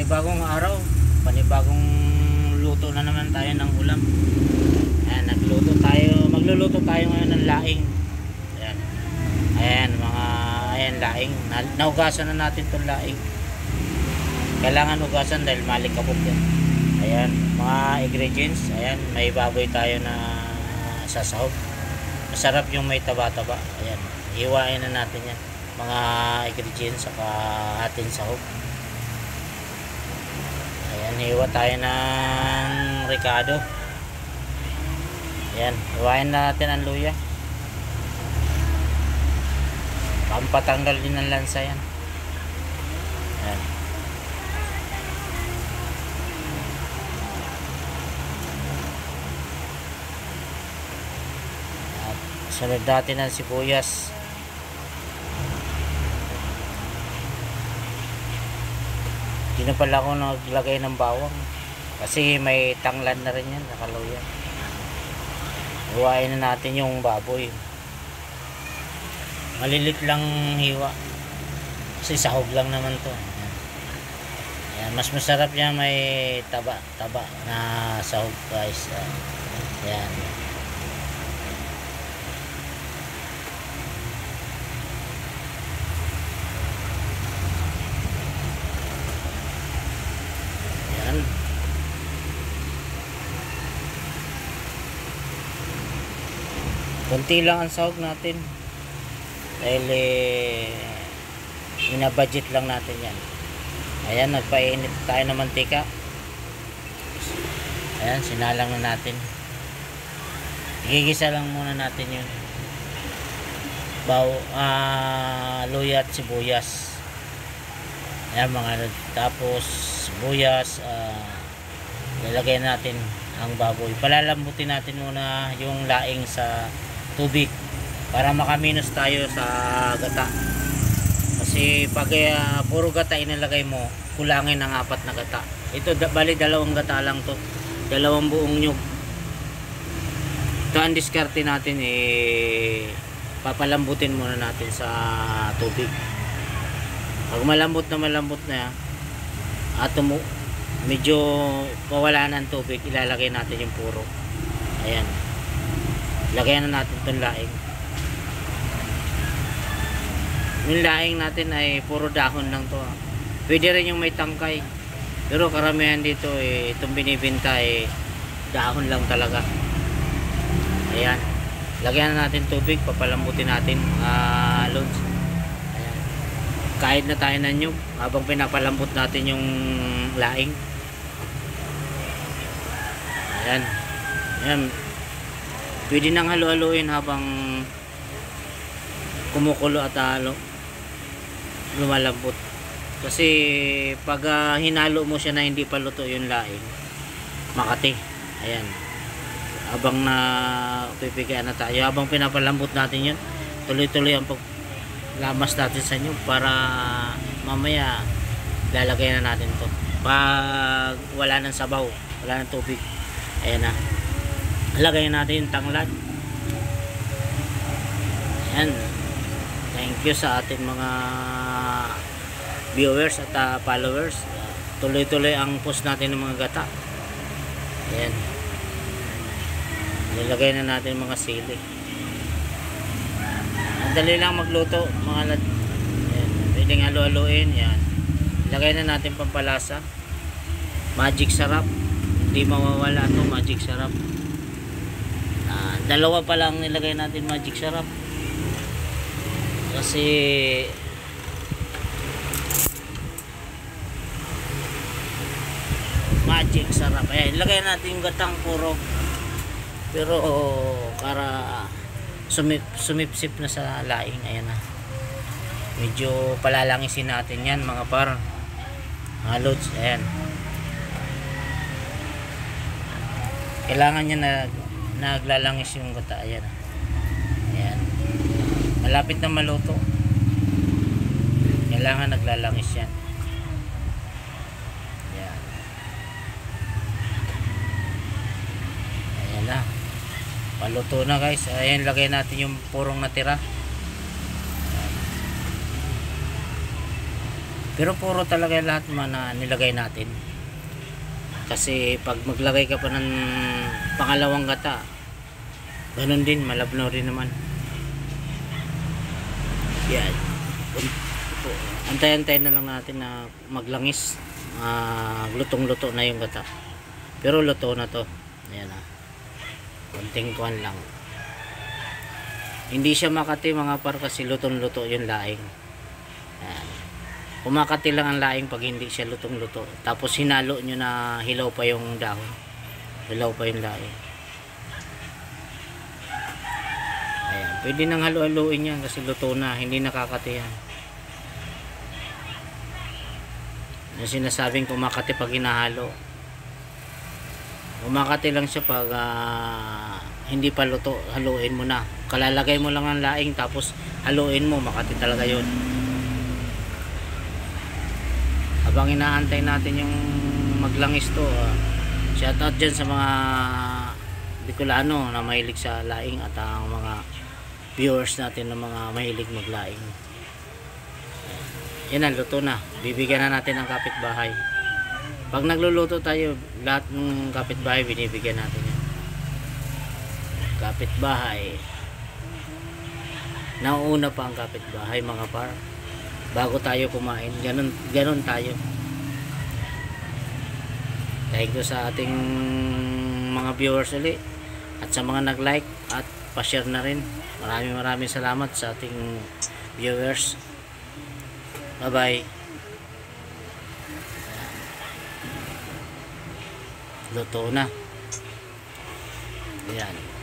panibagong araw, panibagong luto na naman tayo ng ulam. Ayan, magluluto tayo ngayon ng laing. Ayan. Ayan, ayan laing. Nahugasan na natin itong laing. Kailangan hugasan dahil malikabok yan. Ayan, mga ingredients. Ayan, may baboy tayo na sasahog. Masarap yung may taba-taba. Ayan, hiwain na natin yan. Mga ingredients saka atin sahog. Ayan, hiwa tayo ng ricado. Ayan, hiwain na natin ang luya. Pampatanggal din ng lansa yan. Ayan. At sunod natin ang sibuyas. Hindi na pala ako naglagay ng bawang kasi may tanglan na rin yan, nakaluya. Hiwain na natin yung baboy. Malilit lang hiwa kasi sahog lang naman to. Ayan, mas masarap yan may taba na sahog guys. Ayan. Kunti lang ang sahog natin dahil minabudget lang natin yan. Ayan, nagpainit tayo ng mantika. Ayan, sinalang na natin. Igigisa lang muna natin yung luya at sibuyas. Ayan, tapos sibuyas, lalagay natin ang baboy. Palalambutin natin muna yung laing sa tubig para makaminos tayo sa gata. Kasi pag puro gata inilagay mo, kulangin ang 4 na gata. Ito bali 2 gata lang to, 2 buong nyug. Ito ang diskarte natin, papalambutin muna natin sa tubig. Pag malambot na at medyo mawala ng tubig, ilalagay natin yung puro. Ayan, lagayan na natin itong laing. Yung laing natin ay puro dahon lang to. Pwede rin yung may tangkay, pero karamihan dito itong binibenta dahon lang talaga. Ayan, lagayan na natin tubig, papalambutin natin loads. Ayan, kahit na tayo ng nyug habang pinapalambot natin yung laing. Ayan, ayan, pwede nang halo-haloin habang kumukulo at lumalambot. Kasi pag hinalo mo siya na hindi pa luto yung laing, makati. Ayan, habang pipigyan na tayo, habang pinapalambot natin yun, tuloy-tuloy ang paglamas natin sa inyo para mamaya lalagay na natin to pag wala ng sabaw, wala ng tubig. Ayan na, lagay natin yung tanglad. Ayan, thank you sa ating mga viewers at followers. Tuloy-tuloy ang post natin ng mga gata. Ayan, nilagay na natin mga sili. Ang dali lang magluto mga lad. Ayan, pwedeng halo-haloin. Ayan, lagay na natin pampalasa, magic sarap. Hindi mawawala to, magic sarap. 2 pa lang nilagay natin magic sarap kasi magic sarap. Ayan, ilagay natin yung gatang puro, pero para sumipsip na sa laing. Ayan na, medyo palalangisin natin yan mga par loads. Ayan, kailangan niya na naglalangis yung gata. Ayan, ayan, malapit na maluto, kailangan naglalangis yan. Ayan, ayan na, paluto na guys. Ayan, lagay natin yung purong natira. Pero puro talaga lahat man na nilagay natin. Kasi pag maglagay ka pa ng pangalawang gata, ganun din, malabnaw rin naman. Yan. Antay-antay na lang natin na maglangis. Lutong-luto na yung gata. Pero luto na to. Ayan ah. Konting kuhan lang. Hindi siya makati mga par kasi lutong-luto yung laing. Ayan. Kumakati lang ang laing pag hindi siya lutong-luto. Tapos hinalo nyo na hilaw pa yung dahon. Hilaw pa yung laing. Ayan. Pwede nang halo-haloin yan kasi luto na. Hindi nakakati yan. Yung sinasabing kumakati pag hinahalo. Kumakati lang siya pag hindi pa luto. Haluin mo na. Kalalagay mo lang ang laing tapos haluin mo. Makati talaga yun. Habang inaantay natin yung maglangis to, shoutout dyan sa mga Bicolano na mahilig sa laing at ang mga viewers natin na mga mahilig maglaing. Yan ang luto na. Bibigyan na natin ang kapitbahay. Pag nagluluto tayo, lahat ng kapitbahay binibigyan natin yan. Kapitbahay. Nauuna pa ang kapitbahay mga par. Bago tayo kumain, ganun tayo. Thank you sa ating mga viewers ulit at sa mga nag-like at pa-share na rin. Maraming salamat sa ating viewers. Bye bye. Luto na. Ayan.